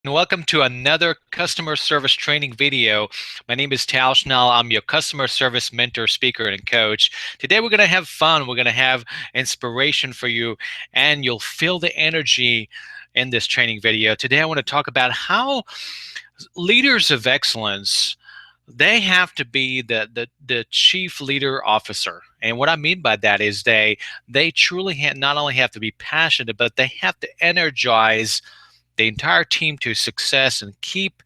and welcome to another customer service training video. My name is Tal Schnell. I'm your customer service mentor, speaker, and coach. Today we're going to have fun. We're going to have inspiration for you, and you'll feel the energy in this training video. Today I want to talk about how leaders of excellence, they have to be the chief leader officer. And what I mean by that is they truly not only have to be passionate, but they have to energize the entire team to success and keep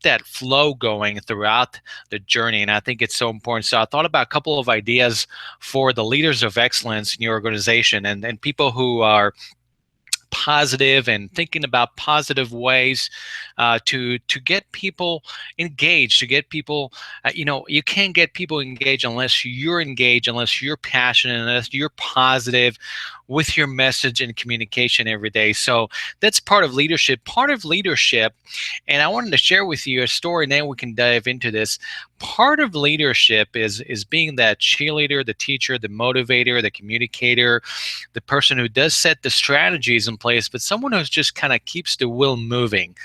that flow going throughout the journey. And I think it's so important. So I thought about a couple of ideas for the leaders of excellence in your organization, and people who are positive and thinking about positive ways to get people engaged, to get people, you can't get people engaged unless you're engaged, unless you're passionate, unless you're positive with your message and communication every day. So that's part of leadership. Part of leadership, and I wanted to share with you a story, and then we can dive into this. Part of leadership is being that cheerleader, the teacher, the motivator, the communicator, the person who does set the strategies in place, but someone who just kind of keeps the wheel moving.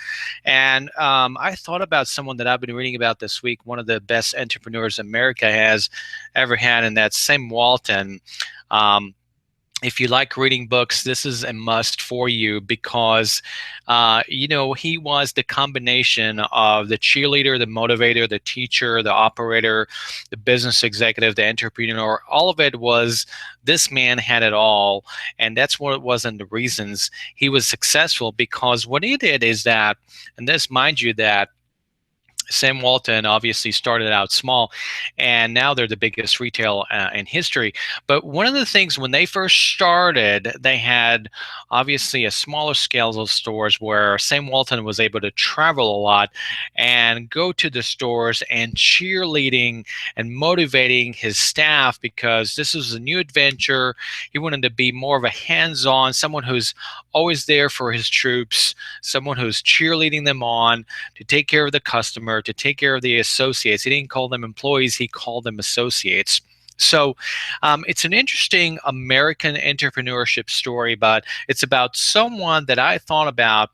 And I thought about someone that I've been reading about this week, one of the best entrepreneurs America has ever had, and that's Sam Walton. Um, if you like reading books, this is a must for you because, he was the combination of the cheerleader, the motivator, the teacher, the operator, the business executive, the entrepreneur. All of it was, this man had it all. And that's what it was, and the reasons he was successful, because what he did is that, and this, mind you, that Sam Walton obviously started out small, and now they're the biggest retail in history. But one of the things, when they first started, they had obviously a smaller scale of stores where Sam Walton was able to travel a lot and go to the stores and cheerleading and motivating his staff, because this was a new adventure. He wanted to be more of a hands-on, someone who's always there for his troops, someone who's cheerleading them on to take care of the customer, to take care of the associates. He didn't call them employees, he called them associates. So it's an interesting American entrepreneurship story, but it's about someone that I thought about.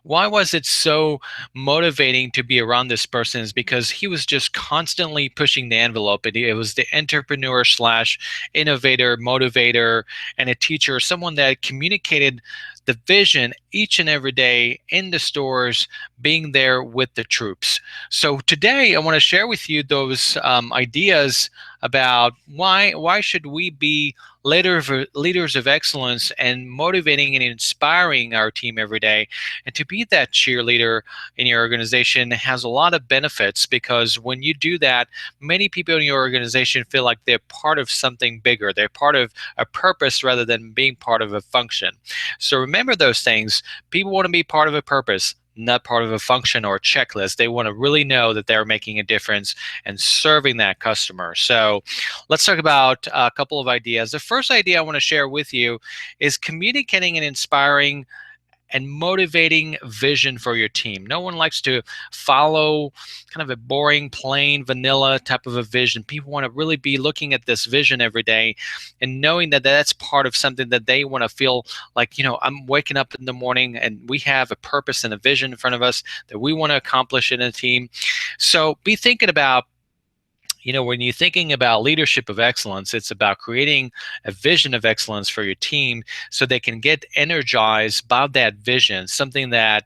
Why was it so motivating to be around this person? Is because he was just constantly pushing the envelope. It was the entrepreneur slash innovator, motivator, and a teacher, someone that communicated the vision each and every day in the stores, being there with the troops. So today I want to share with you those ideas about why should we be leaders of excellence and motivating and inspiring our team every day. And to be that cheerleader in your organization has a lot of benefits, because when you do that, many people in your organization feel like they're part of something bigger. They're part of a purpose rather than being part of a function. So remember those things. People want to be part of a purpose, not part of a function or a checklist. They want to really know that they're making a difference and serving that customer. So let's talk about a couple of ideas. The first idea I want to share with you is communicating and inspiring and motivating vision for your team. No one likes to follow kind of a boring, plain, vanilla type of a vision. People want to really be looking at this vision every day and knowing that that's part of something that they want to feel like, I'm waking up in the morning and we have a purpose and a vision in front of us that we want to accomplish in a team. So be thinking about, when you're thinking about leadership of excellence, it's about creating a vision of excellence for your team so they can get energized by that vision, something that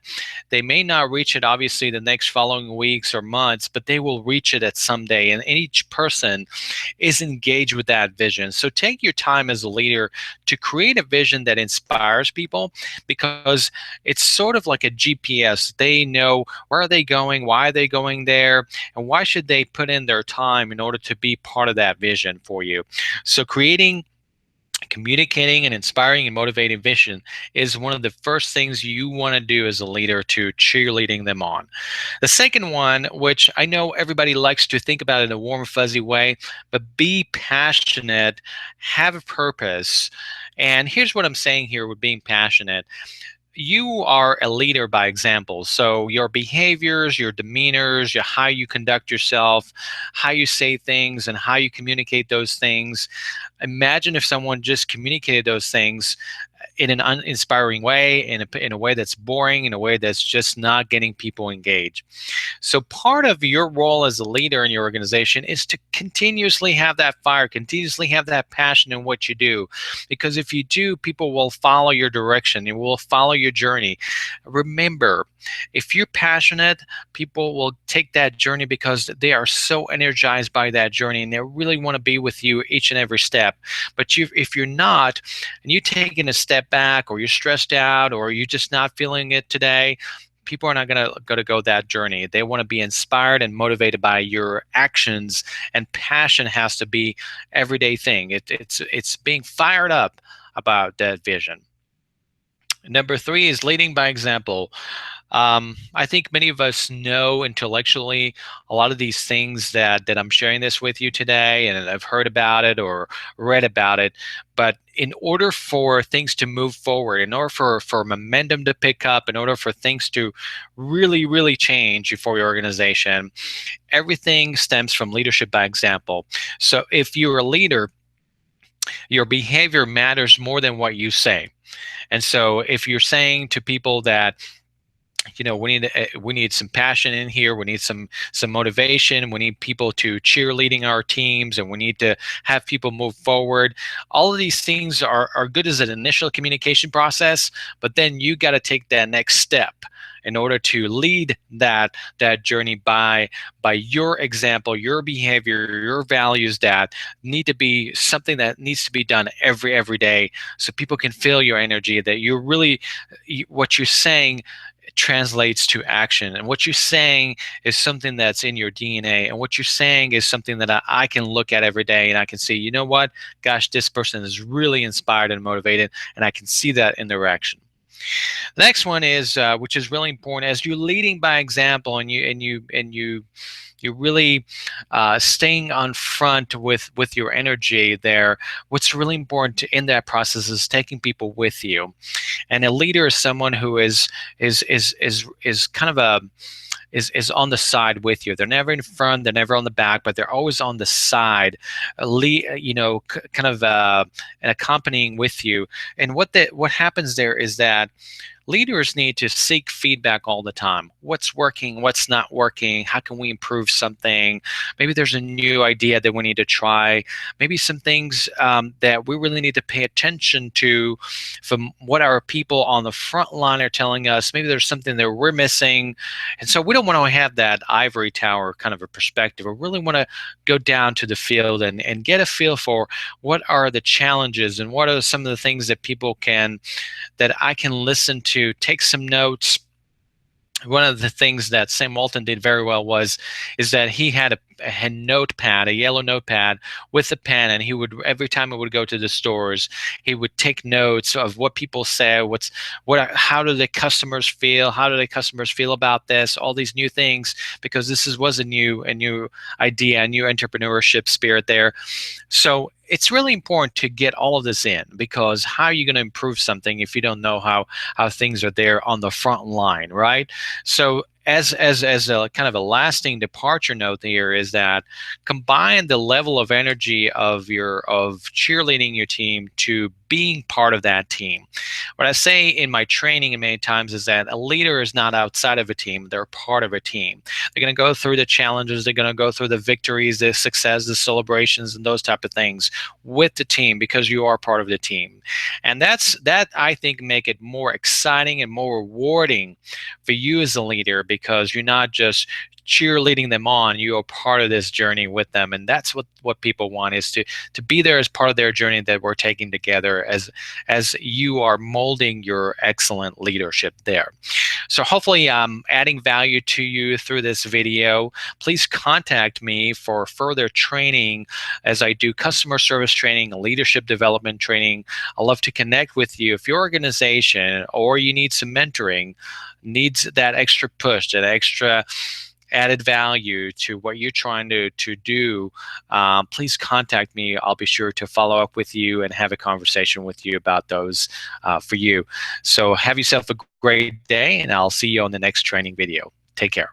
they may not reach it obviously the next following weeks or months, but they will reach it at some day. And each person is engaged with that vision. So take your time as a leader to create a vision that inspires people, because it's sort of like a GPS. They know where are they going, why are they going there, and why should they put in their time in order to be part of that vision for you. So communicating and inspiring and motivating vision is one of the first things you want to do as a leader, to cheerleading them on. The second one, which I know everybody likes to think about in a warm, fuzzy way, but be passionate, have a purpose. And here's what I'm saying here with being passionate. You are a leader by example. So your behaviors, your demeanors, how you conduct yourself, how you say things, and how you communicate those things. Imagine if someone just communicated those things in an uninspiring way, in a way that's boring, in a way that's just not getting people engaged. So part of your role as a leader in your organization is to continuously have that fire, continuously have that passion in what you do. Because if you do, people will follow your direction, they will follow your journey. Remember, if you're passionate, people will take that journey because they are so energized by that journey and they really want to be with you each and every step. But if you're not, and you're taking a step back, or you're stressed out, or you're just not feeling it today, people are not going to go that journey. They want to be inspired and motivated by your actions, and passion has to be everyday thing. It's being fired up about that vision. Number three is leading by example. I think many of us know intellectually a lot of these things that I'm sharing this with you today, and I've heard about it or read about it. But in order for things to move forward, in order for momentum to pick up, in order for things to really, really change for your organization, everything stems from leadership by example. So if you're a leader, your behavior matters more than what you say. And so if you're saying to people that, we need some passion in here, we need some motivation, we need people to cheerleading our teams, and we need to have people move forward, all of these things are good as an initial communication process, but then you got to take that next step in order to lead that journey by your example, your behavior, your values, that need to be something that needs to be done every day, so people can feel your energy, that you're really, what you're saying translates to action, and what you're saying is something that's in your DNA, and what you're saying is something that I can look at every day and I can see, you know what, gosh, this person is really inspired and motivated, and I can see that in their action. The next one is, which is really important, as you're leading by example, and you're really staying on front with your energy there. What's really important in that process is taking people with you. And a leader is someone who is kind of a is on the side with you. They're never in front, they're never on the back, but they're always on the side, kind of and accompanying with you. And what happens there is that leaders need to seek feedback all the time. What's working? What's not working? How can we improve something? Maybe there's a new idea that we need to try. Maybe some things that we really need to pay attention to from what our people on the front line are telling us. Maybe there's something that we're missing. And so we don't want to have that ivory tower kind of a perspective. We really want to go down to the field and get a feel for what are the challenges and what are some of the things that I can listen to, take some notes. One of the things that Sam Walton did very well is that he had a notepad, a yellow notepad with a pen, and he would, every time he would go to the stores, he would take notes of what people say, how do the customers feel, how do the customers feel about this, all these new things, because was a new idea, a new entrepreneurship spirit there. So it's really important to get all of this in, because how are you going to improve something if you don't know how things are there on the front line, right? So as a kind of a lasting departure note here is that combine the level of energy of cheerleading your team to being part of that team. What I say in my training many times is that a leader is not outside of a team, they're part of a team. They're going to go through the challenges, they're going to go through the victories, the success, the celebrations, and those type of things with the team, because you are part of the team. And that I think make it more exciting and more rewarding for you as a leader, because you're not just cheerleading them on, you are part of this journey with them. And that's what people want, is to be there as part of their journey that we're taking together as you are molding your excellent leadership there. So hopefully I'm adding value to you through this video. Please contact me for further training, as I do customer service training, leadership development training. I love to connect with you. If your organization or you need some mentoring, needs that extra push, that extra added value to what you're trying to do, please contact me. I'll be sure to follow up with you and have a conversation with you about those for you. So have yourself a great day, and I'll see you on the next training video. Take care.